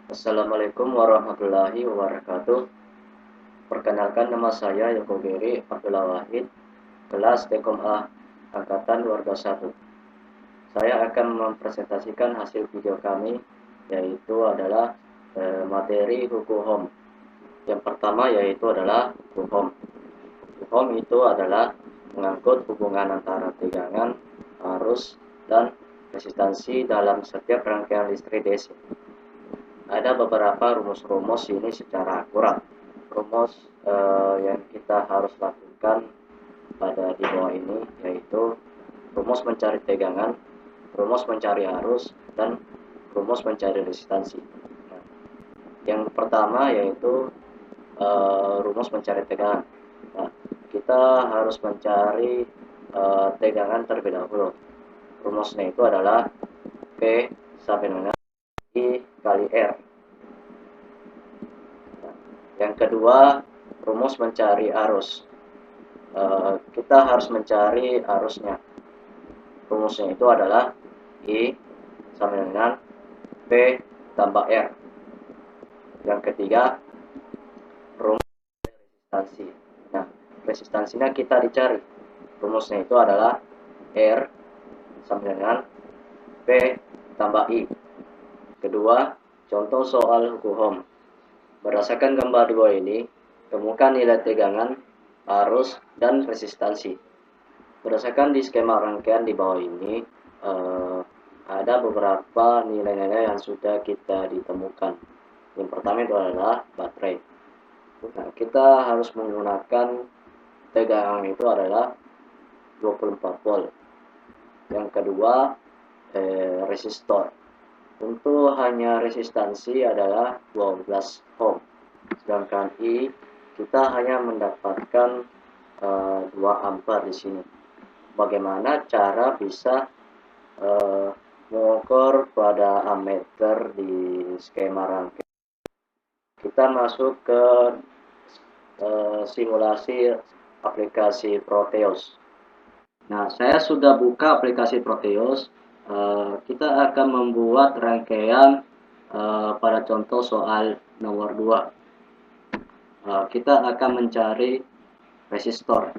Assalamualaikum warahmatullahi wabarakatuh. Perkenalkan, nama saya Yoko Geri Abdullah Wahid, kelas Tekom A, Angkatan 2021. Saya akan mempresentasikan hasil video kami, yaitu adalah materi hukum. Yang pertama yaitu adalah hukum. Hukum itu adalah mengangkut hubungan antara tegangan, arus, dan resistansi dalam setiap rangkaian listrik DC. Ada beberapa rumus-rumus ini secara akurat. Rumus yang kita harus lakukan pada di bawah ini yaitu rumus mencari tegangan, rumus mencari arus, dan rumus mencari resistansi. Nah, yang pertama yaitu rumus mencari tegangan. Nah, kita harus mencari tegangan terlebih dahulu. Rumusnya itu adalah P sama dengan I kali R. Yang kedua, rumus mencari arus. Kita harus mencari arusnya. Rumusnya itu adalah I sama dengan P tambah R. Yang ketiga, rumus resistansi. Nah, resistansinya kita dicari. Rumusnya itu adalah R sama dengan P tambah I. Kedua, contoh soal hukum. Berdasarkan gambar di bawah ini, temukan nilai tegangan, arus, dan resistansi. Berdasarkan di skema rangkaian di bawah ini, ada beberapa nilai-nilai yang sudah kita ditemukan. Yang pertama itu adalah baterai. Nah, kita harus menggunakan tegangan itu adalah 24 volt. Yang kedua, resistor. Untuk hanya resistansi adalah 12 ohm. Sedangkan I kita hanya mendapatkan 2 ampere di sini. Bagaimana cara bisa mengukur pada ammeter di skema rangkaian? Kita masuk ke simulasi aplikasi Proteus. Nah, saya sudah buka aplikasi Proteus. Kita akan membuat rangkaian pada contoh soal nomor 2. Kita akan mencari resistor.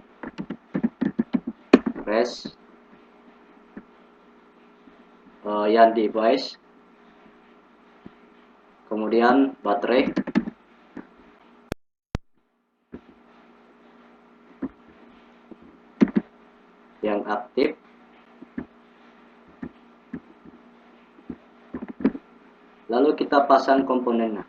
Yang device, kemudian baterai, yang aktif, lalu kita pasang komponennya.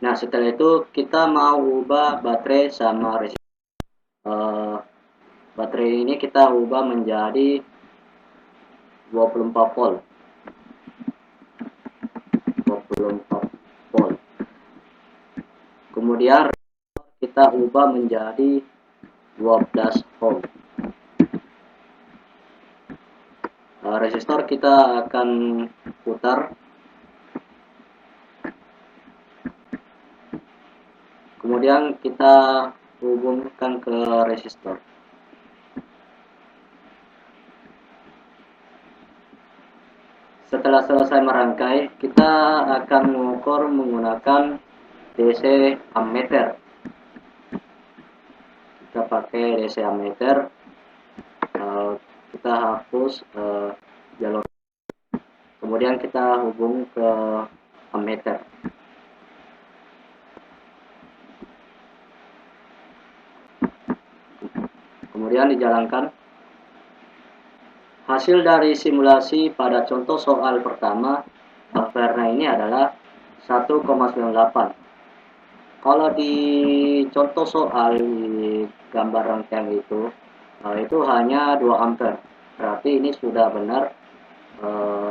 Nah, setelah itu kita mau ubah baterai sama resistor. Baterai ini kita ubah menjadi 24 volt. 24 volt. Kemudian kita ubah menjadi 12 ohm. Resistor kita akan putar. Kemudian kita hubungkan ke resistor. Setelah selesai merangkai, kita akan mengukur menggunakan DC ammeter. Kita pakai DC ammeter. Kita hapus jalur. Kemudian kita hubung ke ammeter. Kemudian dijalankan. Hasil dari simulasi pada contoh soal pertama, ampere ini adalah 1,98. Kalau di contoh soal di gambar rangkaian itu hanya 2 ampere. Berarti ini sudah benar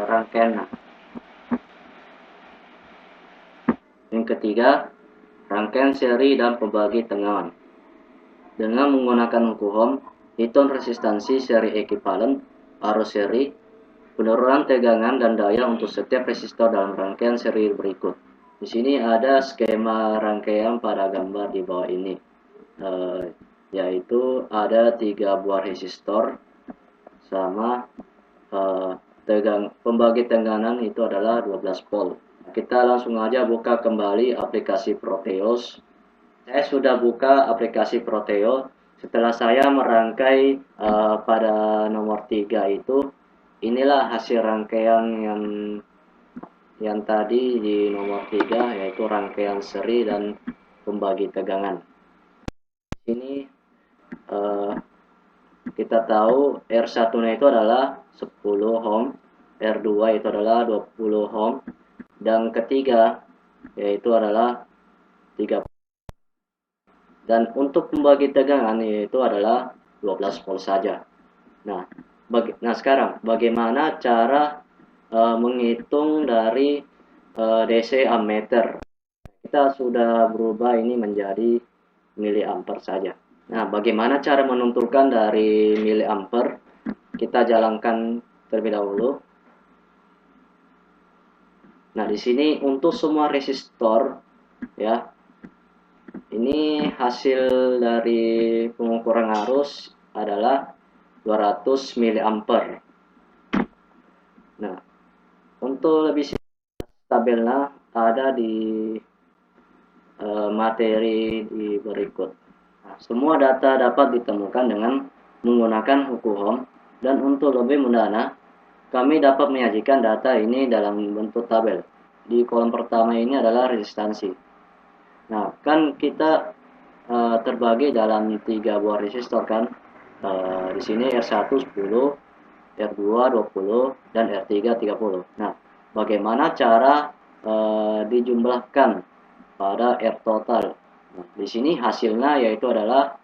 rangkaian. Yang ketiga, rangkaian seri dan pembagi tegangan. Dengan menggunakan hukum, hitung resistansi seri ekuivalen, arus seri, penurunan tegangan dan daya untuk setiap resistor dalam rangkaian seri berikut. Di sini ada skema rangkaian pada gambar di bawah ini. yaitu ada 3 buah resistor sama pembagi tegangan itu adalah 12 volt. Kita langsung aja buka kembali aplikasi Proteus. Saya sudah buka aplikasi Proteo. Setelah saya merangkai pada nomor 3 itu, inilah hasil rangkaian yang tadi di nomor 3, yaitu rangkaian seri dan pembagi tegangan. Ini kita tahu R1-nya itu adalah 10 ohm, R2 itu adalah 20 ohm, dan ketiga yaitu adalah 30. Dan untuk pembagi tegangan yaitu adalah 12 volt saja. Nah, sekarang bagaimana cara menghitung dari DC ammeter? Kita sudah berubah ini menjadi miliampere saja. Nah, bagaimana cara menentukan dari miliampere? Kita jalankan terlebih dahulu. Nah, di sini untuk semua resistor ya, ini hasil dari pengukuran arus adalah 200 miliampere. Nah, untuk lebih stabilnya ada di materi di berikut. Nah, semua data dapat ditemukan dengan menggunakan hukum Ohm, dan untuk lebih mudahnya, kami dapat menyajikan data ini dalam bentuk tabel. Di kolom pertama ini adalah resistansi. Nah, kan kita terbagi dalam 3 buah resistor kan. Di sini R1 10, R2 20, dan R3 30. Nah, bagaimana cara dijumlahkan pada R total? Nah, di sini hasilnya yaitu adalah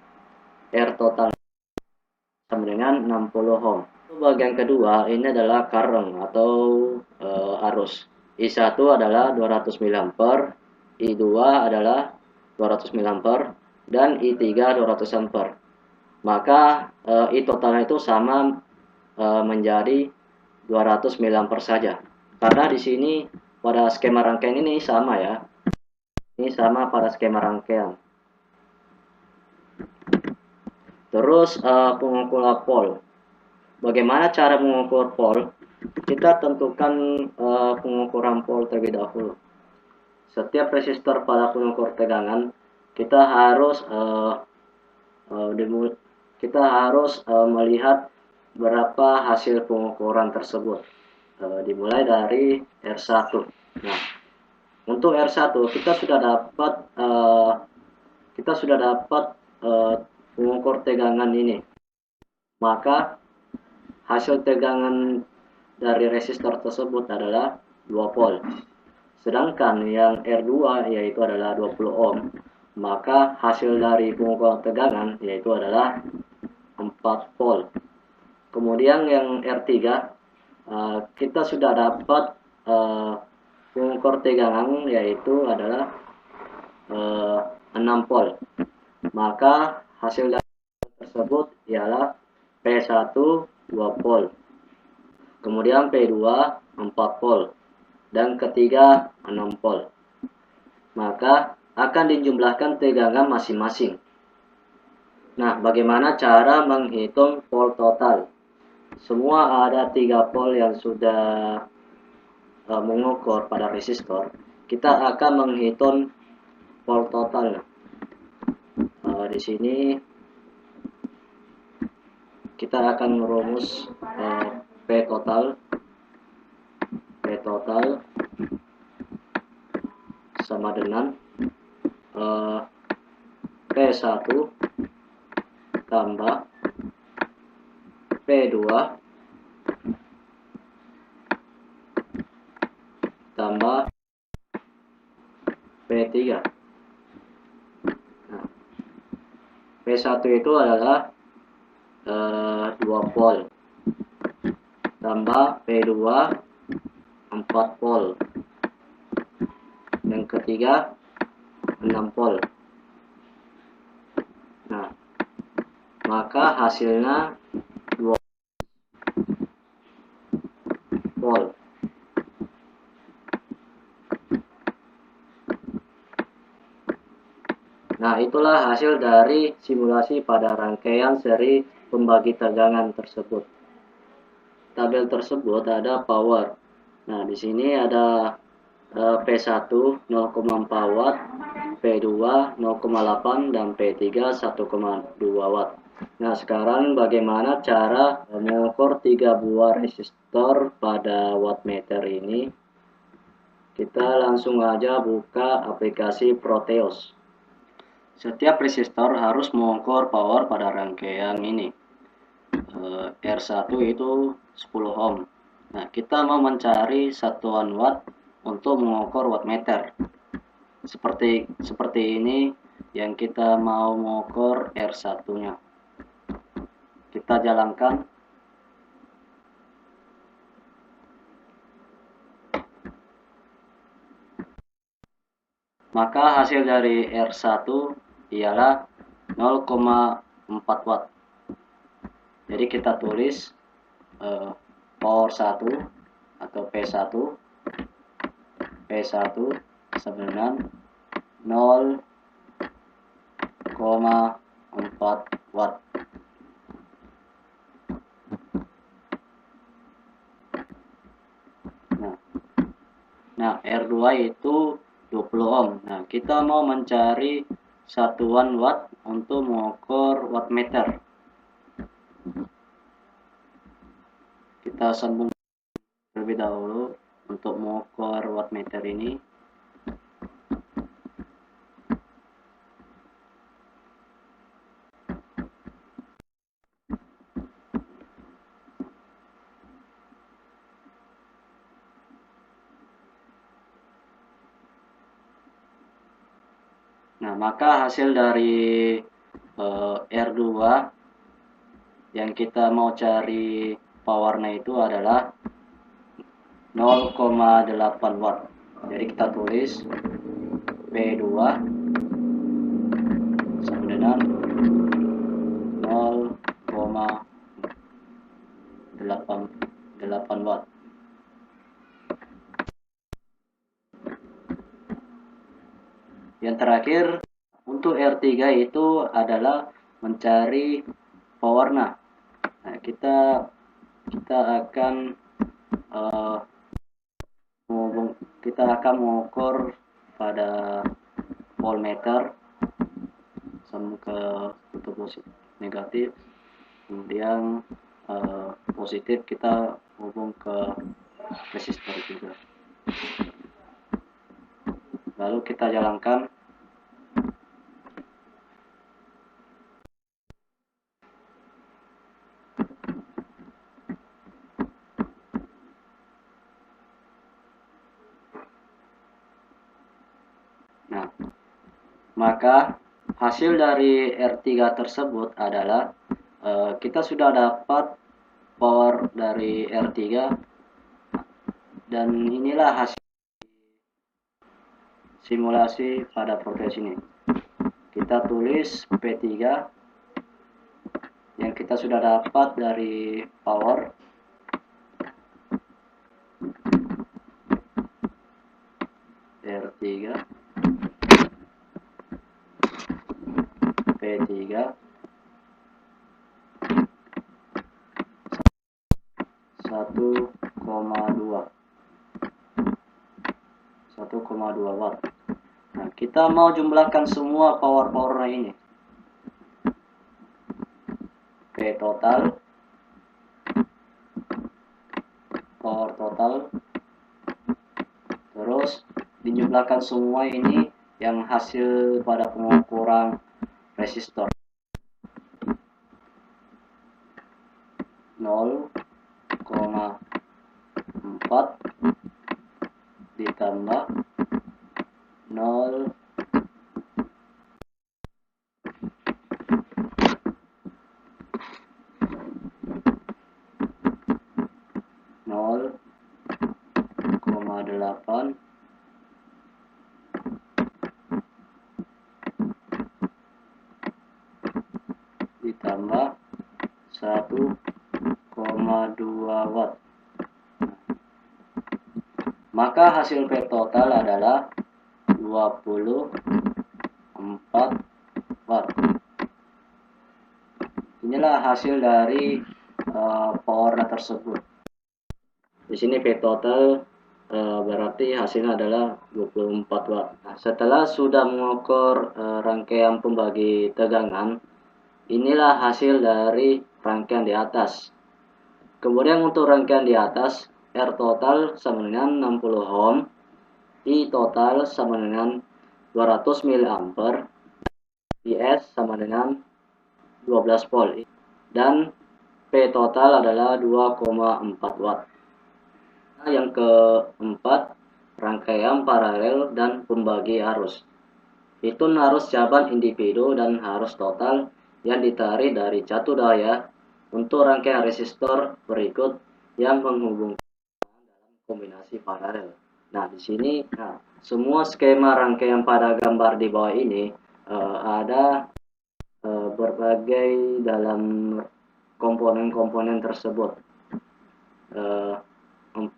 R total sama dengan 60 ohm. Bagian kedua ini adalah current atau arus. I1 adalah 200 mA, I2 adalah 200 mA, dan I3 200 ampere. Maka I totalnya itu sama menjadi 200 mA saja. Karena di sini pada skema rangkaian ini sama ya. Ini sama pada skema rangkaian. Terus pengukur pol. Bagaimana cara mengukur pol? Kita tentukan pengukuran pol terlebih dahulu. Setiap resistor pada pengukur tegangan kita harus melihat berapa hasil pengukuran tersebut. Dimulai dari R1. Nah, untuk R1 kita sudah dapat pengukur tegangan ini. Maka hasil tegangan dari resistor tersebut adalah 2 volt. Sedangkan yang R2 yaitu adalah 20 ohm, maka hasil dari pengukuran tegangan yaitu adalah 4 volt. Kemudian yang R3 kita sudah dapat pengukur tegangan yaitu adalah 6 volt. Maka hasil dari tersebut ialah P1 2 volt, kemudian P2 4 volt, dan ketiga 6 volt. Maka akan dijumlahkan tegangan masing-masing. Nah, bagaimana cara menghitung volt total? Semua ada 3 volt yang sudah mengukur pada resistor. Kita akan menghitung volt total. Di sini kita akan merumus P total sama dengan P1 tambah P2 tambah P3. Nah, P1 itu adalah 2 volt tambah P2 4 volt, yang ketiga 6 volt. Nah, maka hasilnya 2 volt. Nah, itu itulah hasil dari simulasi pada rangkaian seri pembagi tegangan tersebut. Tabel tersebut ada power. Nah, di sini ada P1 0,4 watt, P2 0,8 dan P3 1,2 watt. Nah, sekarang bagaimana cara mengukur 3 buah resistor pada wattmeter ini? Kita langsung aja buka aplikasi Proteus. Setiap resistor harus mengukur power pada rangkaian ini. R1 itu 10 ohm. Nah, kita mau mencari satuan watt untuk mengukur wattmeter. Seperti ini yang kita mau mengukur R1-nya. Kita jalankan. Maka hasil dari R1 ialah 0,4 watt. Jadi kita tulis power 1 atau P1 sebenarnya 0,4 watt. Nah, R2 itu 20 ohm. Nah, kita mau mencari satuan watt untuk mengukur wattmeter. Kita sambung terlebih dahulu untuk mengukur wattmeter ini. Nah, maka hasil dari R2 yang kita mau cari powernya itu adalah 0,8 watt. Jadi kita tulis P2 sama dengan 0,8 watt. Yang terakhir untuk R3 itu adalah mencari powernya. Nah, kita akan mengukur pada voltmeter sama ke positif negatif, kemudian positif kita hubung ke resistor juga. Lalu kita jalankan. Nah, maka hasil dari R3 tersebut adalah kita sudah dapat power dari R3 dan inilah hasil simulasi pada Proteus ini. Kita tulis P3 yang kita sudah dapat dari power R3 P3 1,2 watt. Nah, kita mau jumlahkan semua power-powernya ini. P total, power total, terus dijumlahkan semua ini yang hasil pada pengukuran resistor 0,4 ditambah 0 0,8 ditambah 1,2 watt. Maka hasil P total adalah 24 inilah hasil dari pewarna tersebut. Di sini V total berarti hasilnya adalah 24 watt. Nah, setelah sudah mengukur rangkaian pembagi tegangan, inilah hasil dari rangkaian di atas. Kemudian untuk rangkaian di atas, R total sama dengan 60 ohm, I total sama dengan 200 mA, IS sama dengan 12 volt, dan P total adalah 2,4 watt. Nah, yang keempat, rangkaian paralel dan pembagi arus. Hitung arus cabang individu dan arus total yang ditarik dari satu daya untuk rangkaian resistor berikut yang menghubungkan dalam kombinasi paralel. Nah, di sini semua skema rangkaian pada gambar di bawah ini ada berbagai dalam komponen-komponen tersebut.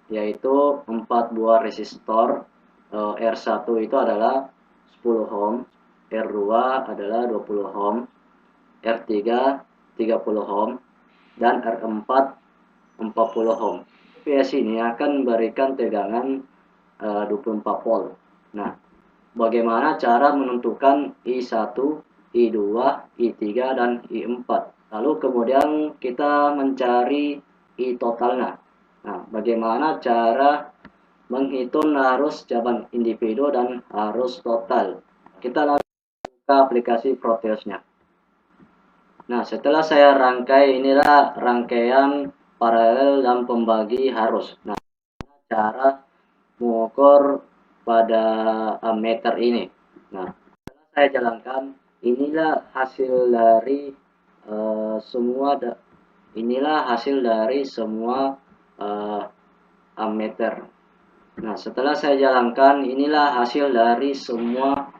Yaitu 4 buah resistor. R1 itu adalah 10 ohm, R2 adalah 20 ohm, R3 30 ohm, dan R4 40 ohm. PS ini akan memberikan tegangan 24 volt. Nah, bagaimana cara menentukan I1, I2, I3, dan I4? Lalu kemudian kita mencari I totalnya. Nah, bagaimana cara menghitung arus cabang individu dan arus total? Kita langsung buka aplikasi Proteusnya. Nah, setelah saya rangkai, inilah rangkaian paralel dan pembagi arus. Nah, cara mengukur pada ammeter ini. Nah, setelah saya jalankan, inilah hasil dari semua ammeter. Nah, setelah saya jalankan, inilah hasil dari semua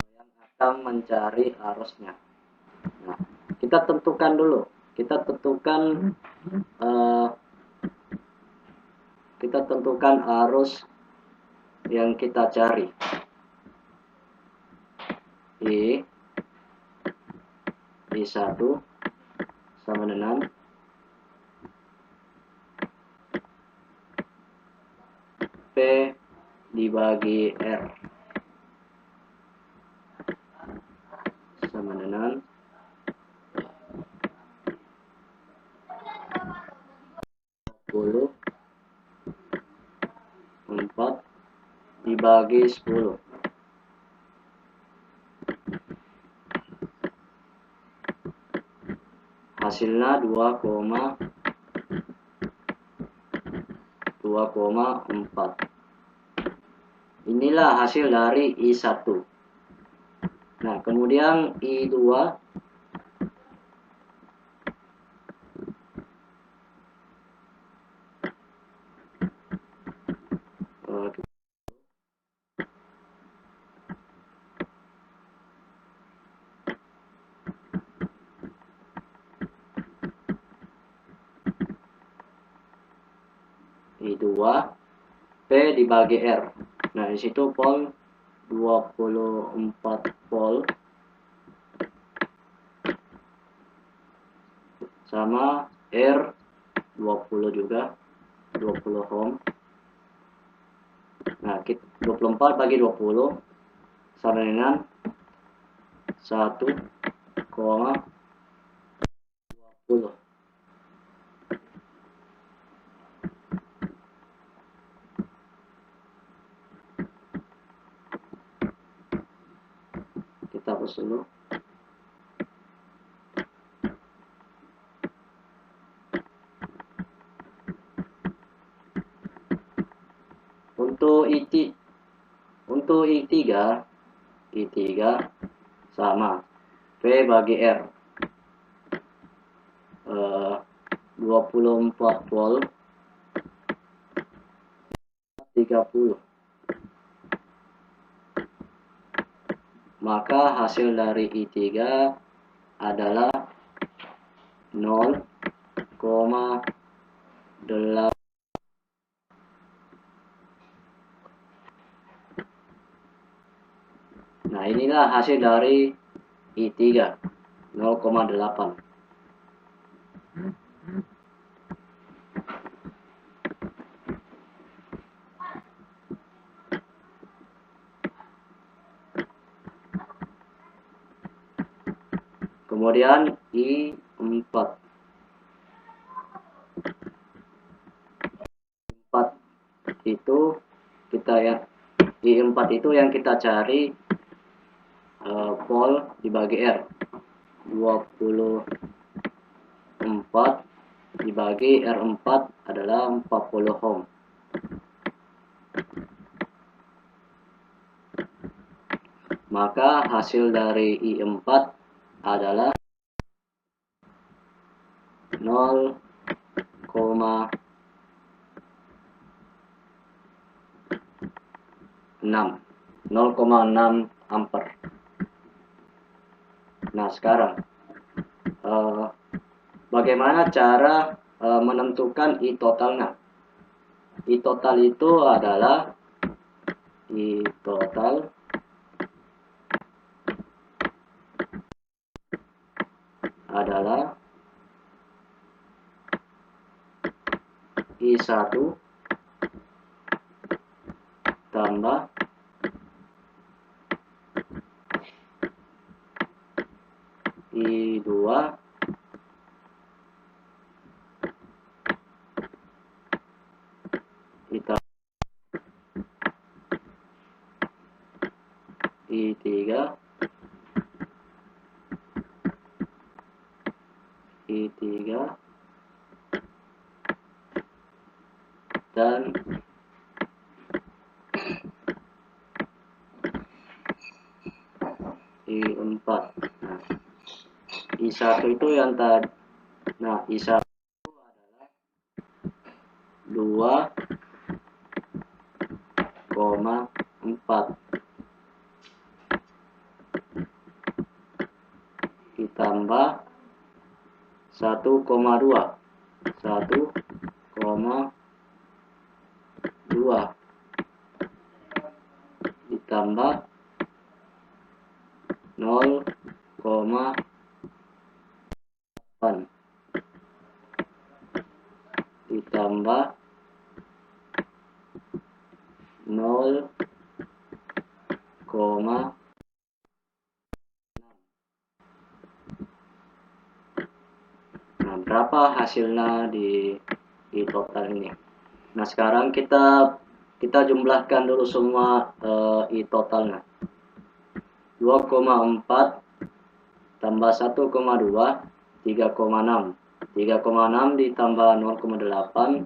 yang akan mencari arusnya. Nah, kita tentukan dulu. Kita tentukan arus yang kita cari. I1 sama dengan P dibagi R sama dengan 4 dibagi 10. Hasilnya 2,4. Inilah hasil dari I1. Nah, kemudian I2 P dibagi R. Nah, di situ volt 24 volt sama R 20 juga, 20 ohm. Nah, 24 bagi 20 sama dengan 1,20. Kita hapus dulu. Untuk I3 sama V bagi R, 24 volt 30. Maka hasil dari I3 adalah 0,8. Nah, inilah hasil dari I3, 0,8. Kemudian I4. 4 itu I4 itu yang kita cari volt dibagi R. 24 dibagi R4 adalah 40 ohm. Maka hasil dari I4 adalah 0,6 ampere. Nah, sekarang bagaimana cara menentukan I totalnya? I total itu adalah I total adalah I1 tambah I2 ditambah I3 dan I4. Nah, I1 itu yang tadi. Nah, I1 adalah 2,4 ditambah 1,2 ditambah 0,8 ditambah 0,6. Nah, berapa hasilnya di total ini? Nah, sekarang kita jumlahkan dulu semua I totalnya. 2,4 tambah 1,2 3,6. 3,6 ditambah 0,8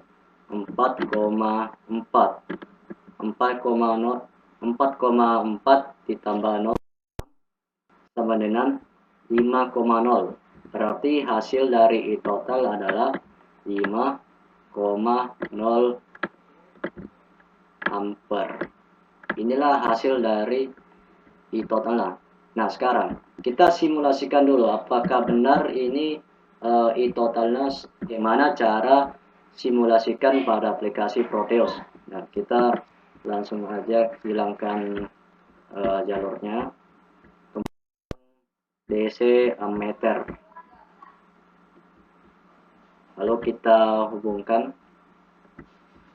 4,4. 4,4 ditambah 0 sama dengan 5,0. Berarti hasil dari I total adalah 5,0 ampere. Inilah hasil dari I totalnya. Nah, sekarang kita simulasikan dulu apakah benar ini I totalnya, bagaimana cara simulasikan pada aplikasi Proteus. Nah, kita langsung aja hilangkan jalurnya. DC ammeter. Lalu kita hubungkan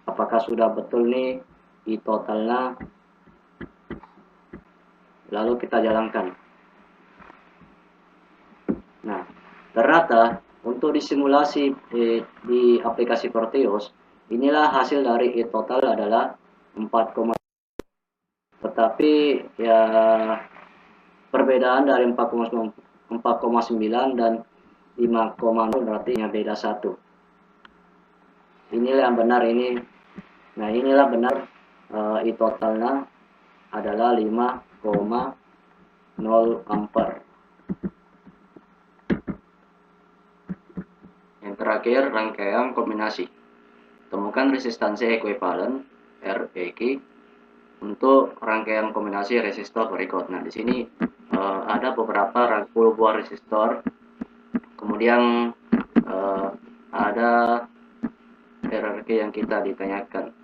apakah sudah betul nih I totalnya. Lalu kita jalankan. Nah, ternyata untuk disimulasi di aplikasi Proteus, inilah hasil dari I total adalah 4, tetapi ya perbedaan dari 4,9 dan 5,0 berarti beda 1. Inilah yang benar ini. Nah, inilah benar I totalnya adalah 5,0 ampere. Yang terakhir, rangkaian kombinasi. Temukan resistansi ekuivalen REQ untuk rangkaian kombinasi resistor berikut. Nah, di sini ada beberapa buah resistor. Kemudian ada RRQ yang kita ditanyakan.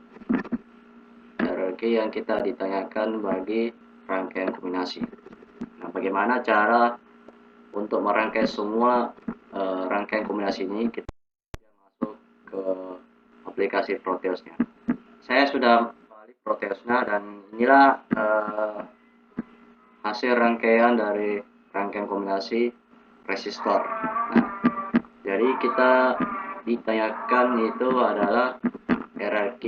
RRQ yang kita ditanyakan bagi rangkaian kombinasi. Nah, bagaimana cara untuk merangkai semua rangkaian kombinasi ini, kita masuk ke aplikasi Proteusnya. Saya sudah balik Proteusnya, dan inilah hasil rangkaian dari rangkaian kombinasi resistor. Nah, jadi kita ditanyakan itu adalah RRQ,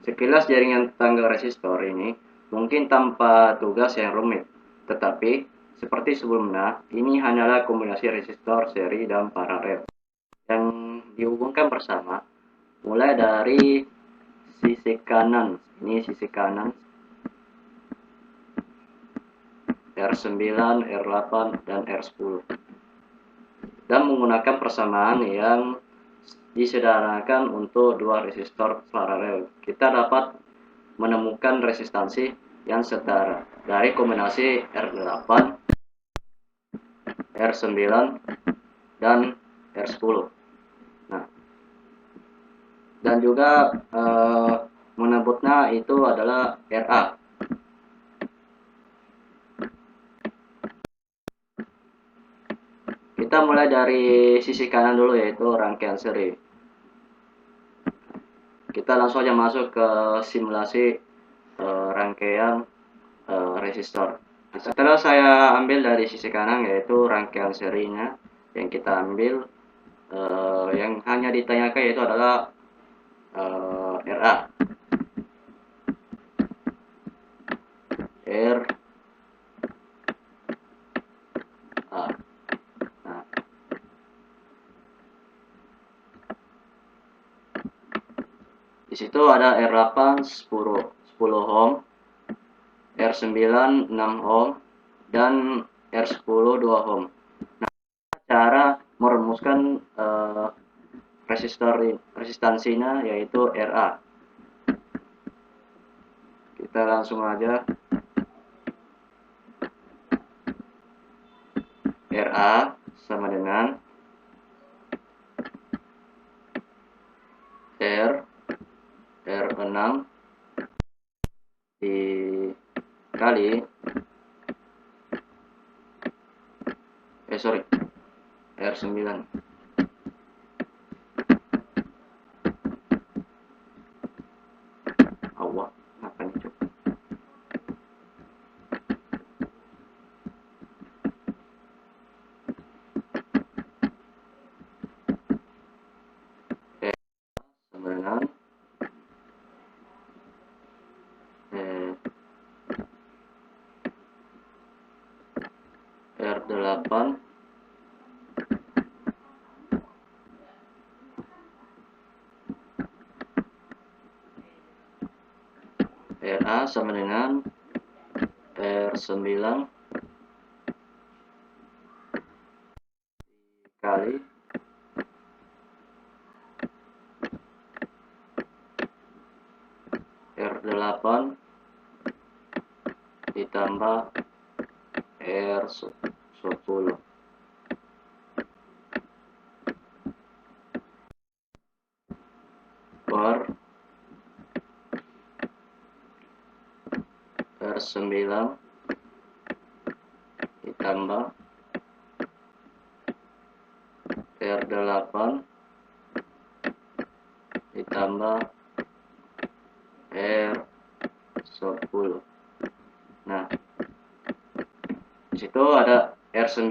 sekilas jaringan tangga resistor ini mungkin tanpa tugas yang rumit, tetapi seperti sebelumnya, ini hanyalah kombinasi resistor seri dan paralel yang dihubungkan bersama, mulai dari sisi kanan, ini sisi kanan, R9, R8, dan R10, dan menggunakan persamaan yang disederhanakan untuk dua resistor paralel. Kita dapat menemukan resistansi yang setara dari kombinasi R8, R9, dan R10. Nah, dan juga menyebutnya itu adalah RA. Kita mulai dari sisi kanan dulu, yaitu rangkaian seri. Kita langsung aja masuk ke simulasi rangkaian resistor. Setelah saya ambil dari sisi kanan, yaitu rangkaian serinya, yang kita ambil yang hanya ditanyakan yaitu adalah RA, R A. Nah, di situ ada R8 10 ohm, R9 6 ohm, dan R10 2 ohm. Nah, cara merumuskan resistansinya yaitu RA. Kita langsung aja, RA sama dengan R6 dikali R9. Allah, apa ini coba? Sama dengan R8 RA sama dengan R9 kali R8 ditambah R10 per R9 ditambah R8 ditambah R10. Nah, di situ ada R9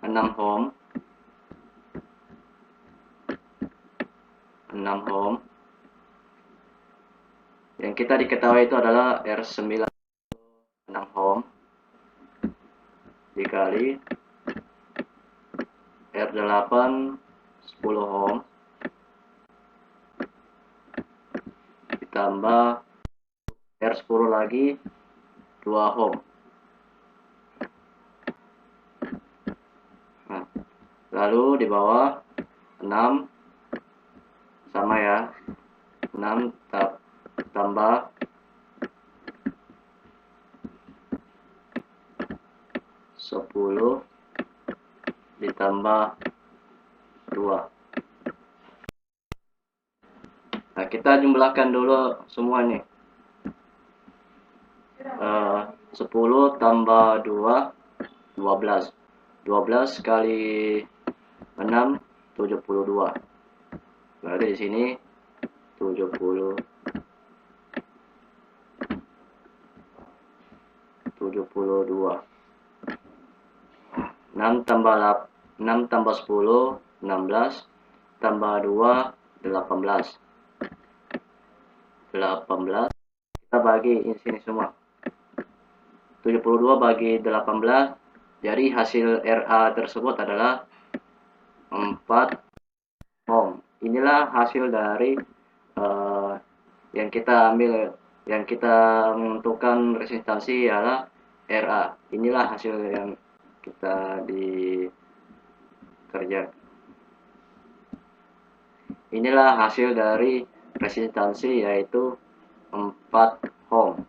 6 ohm, 6 ohm. Yang kita diketahui itu adalah R9 6 ohm dikali R8 10 ohm ditambah R10 lagi 2 ohm. Nah, lalu di bawah 6 sama ya, 6 tambah 10 ditambah 2. Nah, kita jumlahkan dulu semua nih. 10 tambah 2, 12. 12 kali 6, 72. Berarti di sini 72. 6 tambah 10, 16. Tambah 2, 18. 18. Kita bagi di sini semua. 72 bagi 18. Jadi hasil RA tersebut adalah 4 ohm. Inilah hasil dari yang kita ambil, yang kita menentukan resistansi adalah RA. Inilah hasil yang kita dikerjakan. Inilah hasil dari resistansi, yaitu 4 ohm.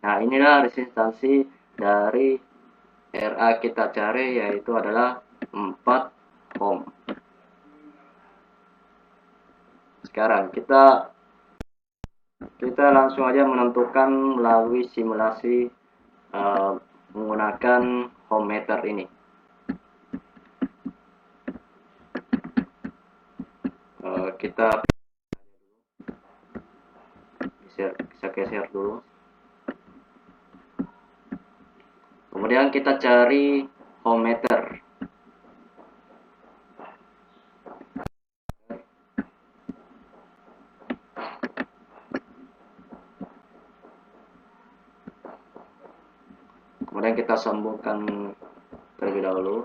Nah, inilah resistansi dari RA kita cari, yaitu adalah 4 ohm. Sekarang kita langsung aja menentukan melalui simulasi menggunakan ohm meter ini. Kita bisa geser dulu. Kemudian kita cari ohm meter. Kemudian kita sambungkan terlebih dahulu.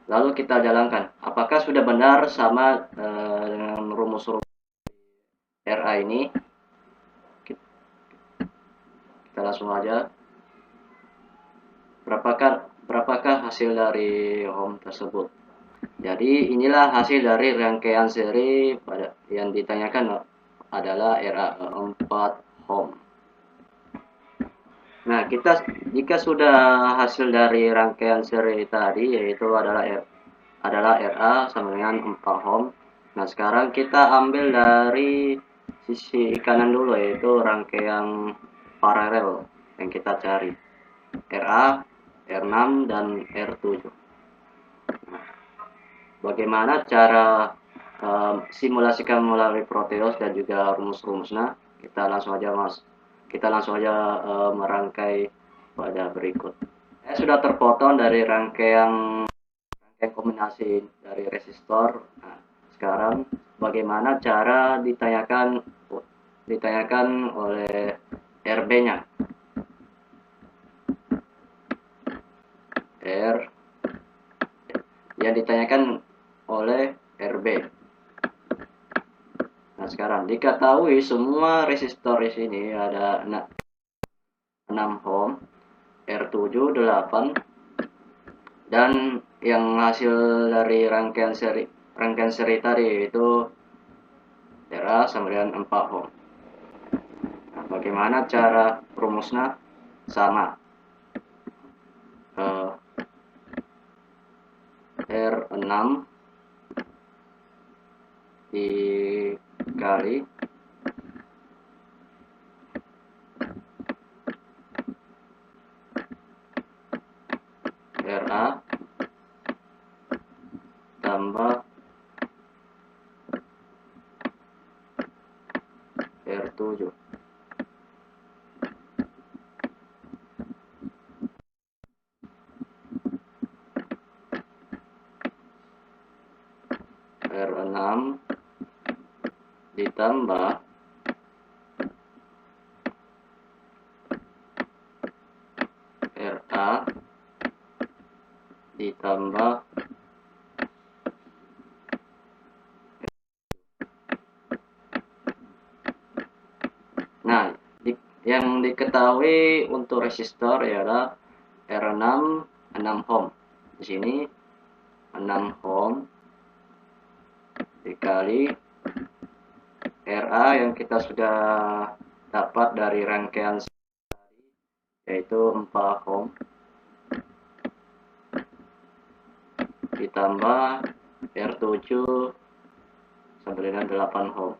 Lalu kita jalankan. Apakah sudah benar sama dengan rumus-rumus RA ini? Kita langsung aja. Berapakah hasil dari ohm tersebut? Jadi inilah hasil dari rangkaian seri yang ditanyakan adalah RA 4 ohm. Nah, jika sudah hasil dari rangkaian seri tadi, yaitu adalah RA sama dengan 4 ohm. Nah, sekarang kita ambil dari sisi kanan dulu, yaitu rangkaian paralel yang kita cari. RA, R6, dan R7. Nah, bagaimana cara simulasikan melalui Proteus dan juga rumus-rumusnya? Kita langsung aja merangkai pada berikut. Saya sudah terpotong dari rangkaian kombinasi dari resistor. Nah, sekarang bagaimana cara ditanyakan oleh RB-nya. R yang ditanyakan oleh RB. Nah, sekarang diketahui semua resistor di sini ada 6 ohm, R7 8, dan yang hasil dari rangkaian seri tadi itu RA sama dengan 4 ohm. Nah, bagaimana cara rumusnya? Sama. R6 dikali RA tambah R7. R6 ditambah RA ditambah Nah, yang diketahui untuk resistor ialah R6 6 ohm. Di sini 6 ohm dikali RA yang kita sudah dapat dari rangkaian yaitu 4 ohm ditambah R7 sama dengan 8 ohm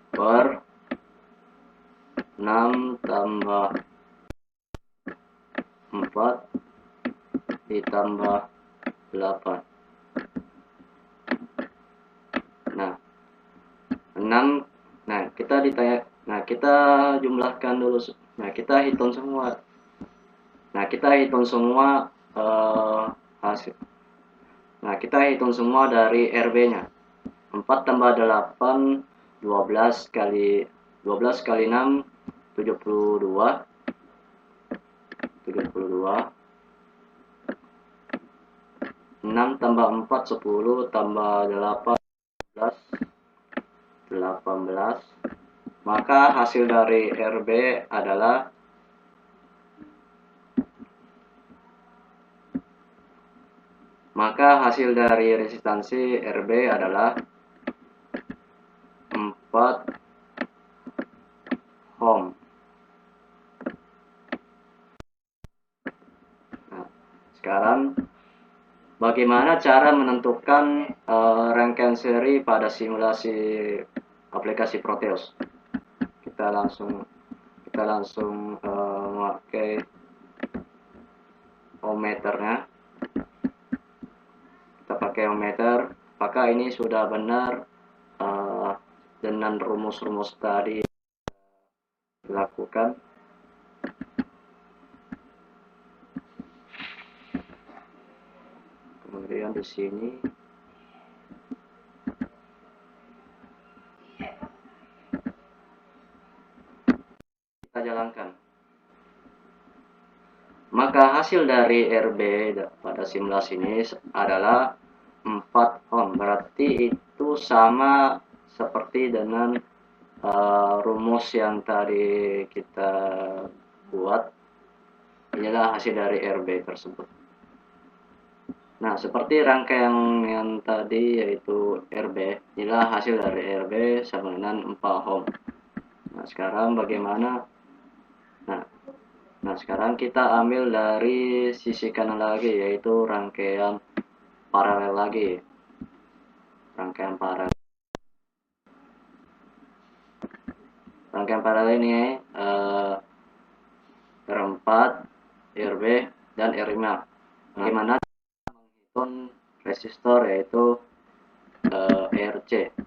per 6 tambah 4 ditambah 8. Nah, 6. Nah, kita jumlahkan dulu. Nah, kita hitung semua. Hasil. Nah, kita hitung semua dari RB-nya. 4 tambah 8 12 kali 6 72 6 tambah 4 10 tambah 8 18. Maka hasil dari RB adalah resistansi RB adalah 4 ohm. Nah, sekarang bagaimana cara menentukan rangkaian seri pada simulasi aplikasi Proteus? Kita langsung memakai ohmmeternya. Kita pakai ohmmeter. Apakah ini sudah benar dengan rumus-rumus tadi dilakukan? Kemudian di sini kita jalankan. Maka hasil dari RB pada simulasi ini adalah 4 ohm. Berarti itu sama seperti dengan rumus yang tadi kita buat. Inilah hasil dari RB tersebut. Nah, seperti rangkaian yang tadi yaitu RB, inilah hasil dari RB sama dengan 4 ohm. Nah, sekarang bagaimana? Nah, sekarang kita ambil dari sisi kanan lagi, yaitu rangkaian paralel lagi. Rangkaian paralel ini R4, RB, dan R5. Bagaimana menghitung resistor yaitu RC.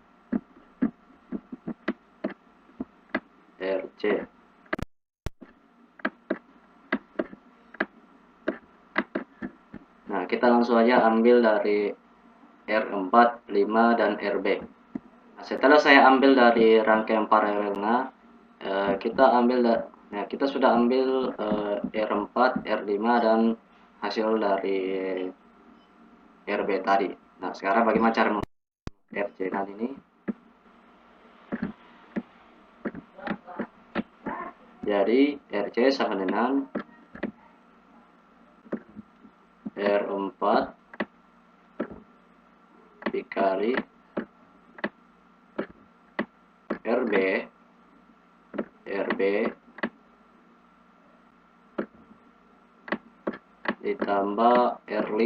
Nah, kita langsung aja ambil dari R4, 5, dan RB. Nah, setelah saya ambil dari rangkaian paralelnya, kita sudah ambil R4, R5, dan hasil dari RB tadi. Nah, sekarang bagaimana cara RC tadi ini? Jadi RC sama dengan R4 dikali RB ditambah R5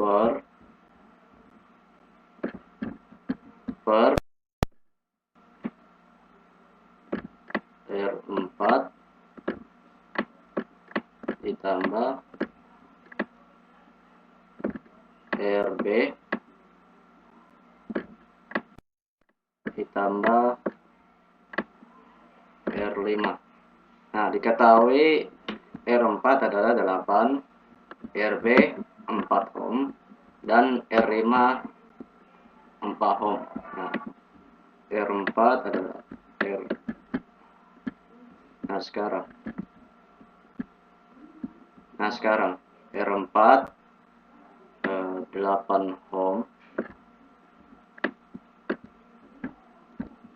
per R4 ditambah RB ditambah R5. Nah, diketahui R4 adalah 8, RB 4 ohm, dan R5 4 ohm. Nah, R4 adalah R. Nah, sekarang R4 8 ohm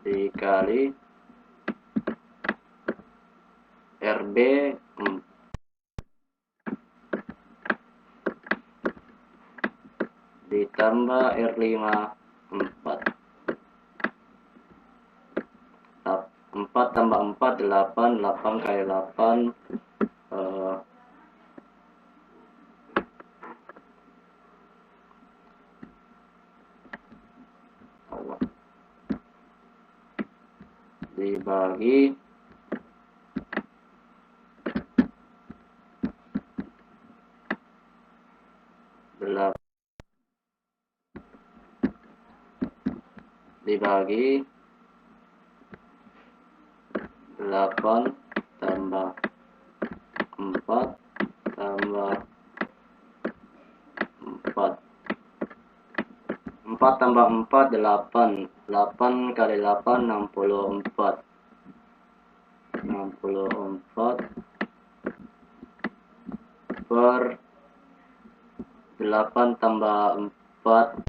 dikali RB ditambah R5 4. 4 tambah 4 8, 8 kali 8 dibagi 8 dibagi 8 tambah 4 tambah 4. 4 tambah 4 8. 8 kali 8 64. 64 per 8 tambah 4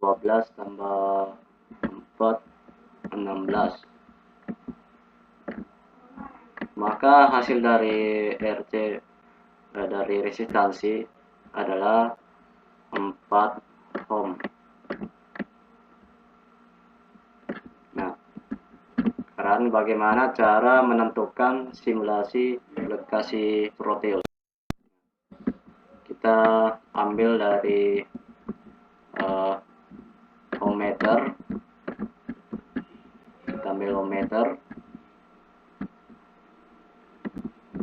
12 tambah 4 16. Maka hasil dari RC dari resistansi adalah 4 ohm. Nah, sekarang bagaimana cara menentukan simulasi lokasi proteus? Kita ambil dari ohmmeter. Kita ambil ohmmeter.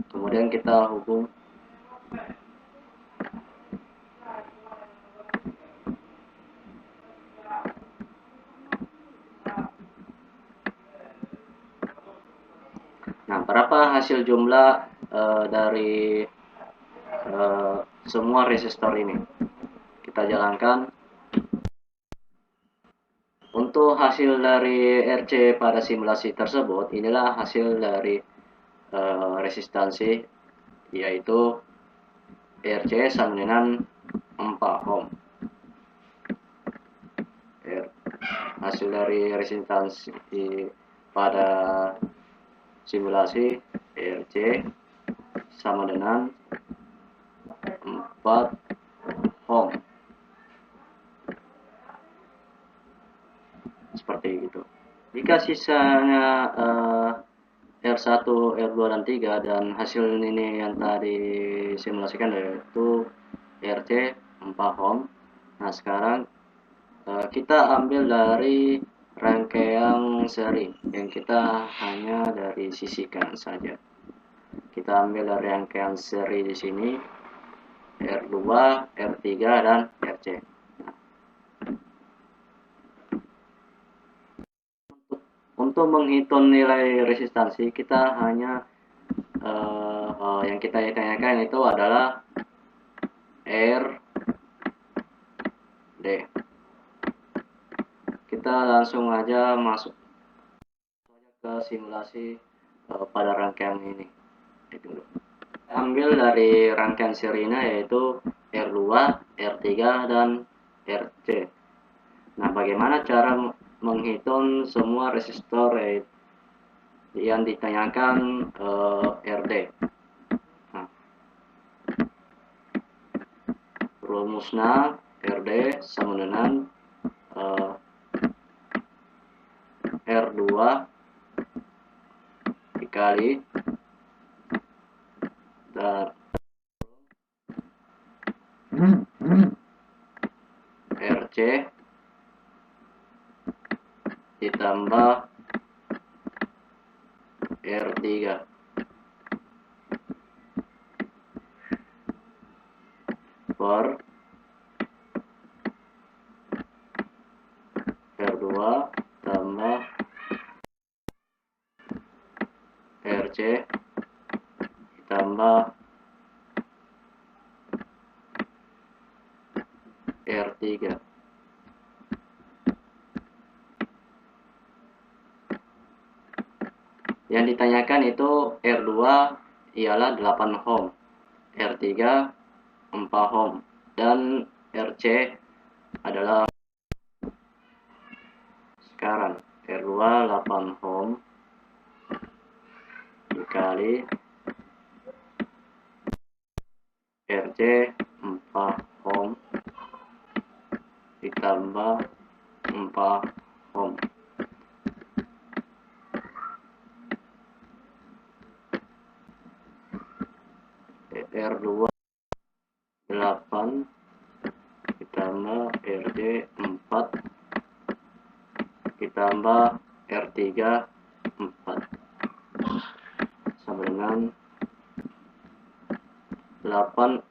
Kemudian kita hubung Nah, berapa hasil jumlah dari semua resistor ini? Kita jalankan. Untuk hasil dari RC pada simulasi tersebut, inilah hasil dari resistansi, yaitu RC sama dengan 4 ohm. Hasil dari resistansi pada simulasi RC sama dengan 4 ohm. Seperti itu. Jika sisanya R1, R2, dan 3 dan hasil ini yang tadi simulasikan yaitu RC 4 ohm. Nah, sekarang kita ambil dari rangkaian seri yang kita hanya dari sisi kanan saja. Kita ambil dari rangkaian seri di sini R2, R3, dan RC. Untuk menghitung nilai resistansi, kita hanya yang kita tanyakan itu adalah R D. Kita langsung aja masuk ke simulasi pada rangkaian ini. Ambil dari rangkaian serinya yaitu R2, R3, dan RC. Nah, bagaimana cara menghitung semua resistor yang ditanyakan RD? Nah, rumusnya RD sama dengan R2 dikali dan RC ditambah R3 per R2 tambah RC ditambah R3. Yang ditanyakan itu R2 ialah 8 ohm, R3 4 ohm, dan RC adalah sekarang R2 8 ohm dikali RC 4 ohm ditambah 4 ohm. R2 8 ditambah RD 4 ditambah R3 4 sama dengan 4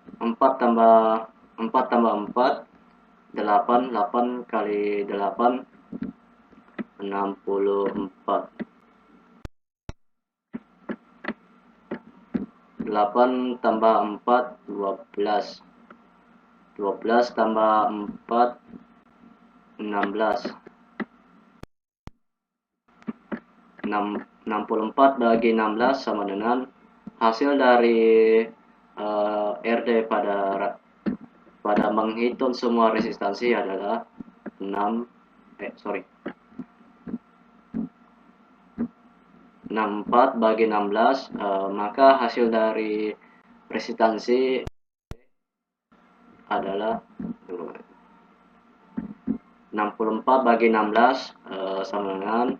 tambah 4 8 kali 8 64. 8 tambah 4 12 tambah 4 16. 64 bagi 16 sama dengan hasil dari RD pada menghitung semua resistansi adalah 64 bagi 16, maka hasil dari resistansi adalah 64 bagi 16 sama dengan,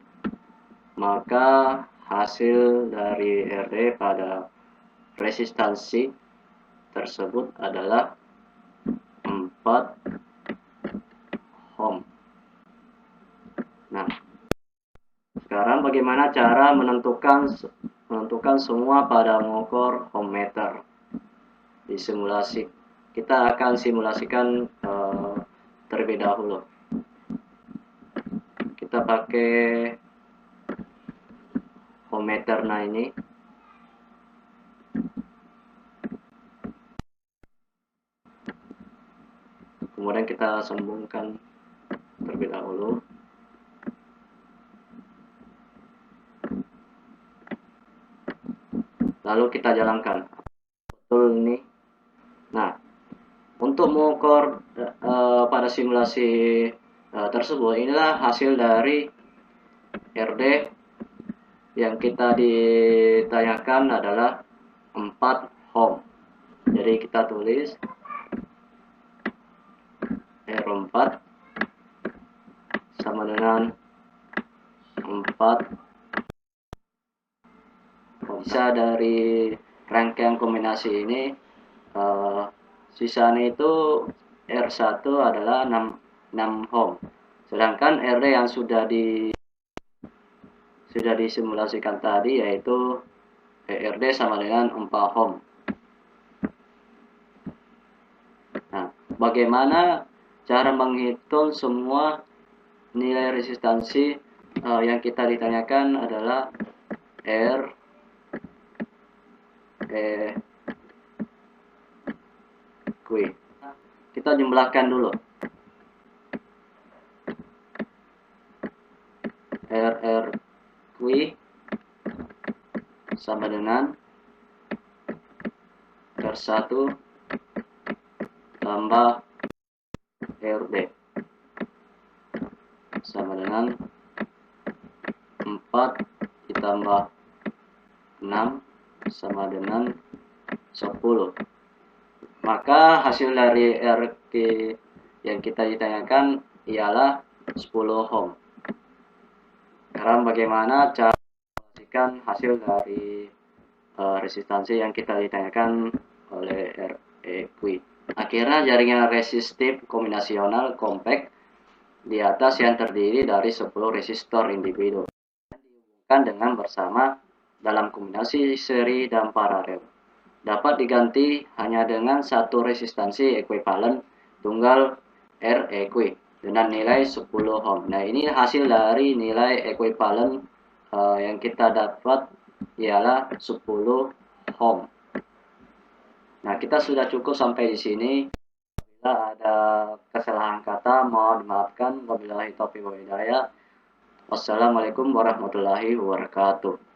maka hasil dari RD pada resistansi tersebut adalah 4 ohm. Nah, sekarang bagaimana cara menentukan semua pada mengukur ohmmeter di simulasi. Kita akan simulasikan terlebih dahulu. Kita pakai ohmmeter ini. Kemudian kita sambungkan terlebih dahulu. Lalu kita jalankan. Betul ini. Nah, untuk mengukur pada simulasi tersebut, inilah hasil dari RD yang kita ditanyakan adalah 4 ohm. Jadi kita tulis R4 sama dengan 4 ohm. Sisa dari rangkaian kombinasi ini, sisanya itu R1 adalah 6 ohm. Sedangkan RD yang sudah disimulasikan tadi yaitu RD sama dengan 4 ohm. Nah, bagaimana cara menghitung semua nilai resistansi yang kita ditanyakan adalah R, E, Q. Kita jumlahkan dulu. R Q sama dengan R1 tambah RD sama dengan 4 ditambah 6 sama dengan 10. Maka hasil dari RQ yang kita ditanyakan ialah 10 ohm. Sekarang bagaimana cara memastikan hasil dari resistansi yang kita ditanyakan oleh REQ. Akhirnya jaringan resistif kombinasional compact di atas yang terdiri dari 10 resistor individu dihubungkan dengan bersama dalam kombinasi seri dan paralel. Dapat diganti hanya dengan satu resistansi ekuivalen tunggal REQ dengan nilai 10 ohm. Nah, ini hasil dari nilai ekuivalen yang kita dapat ialah 10 ohm. Nah, kita sudah cukup sampai di sini. Bila ada kesalahan kata, mohon dimaafkan. Wabillahi taufiq wal hidayah. Wassalamualaikum warahmatullahi wabarakatuh.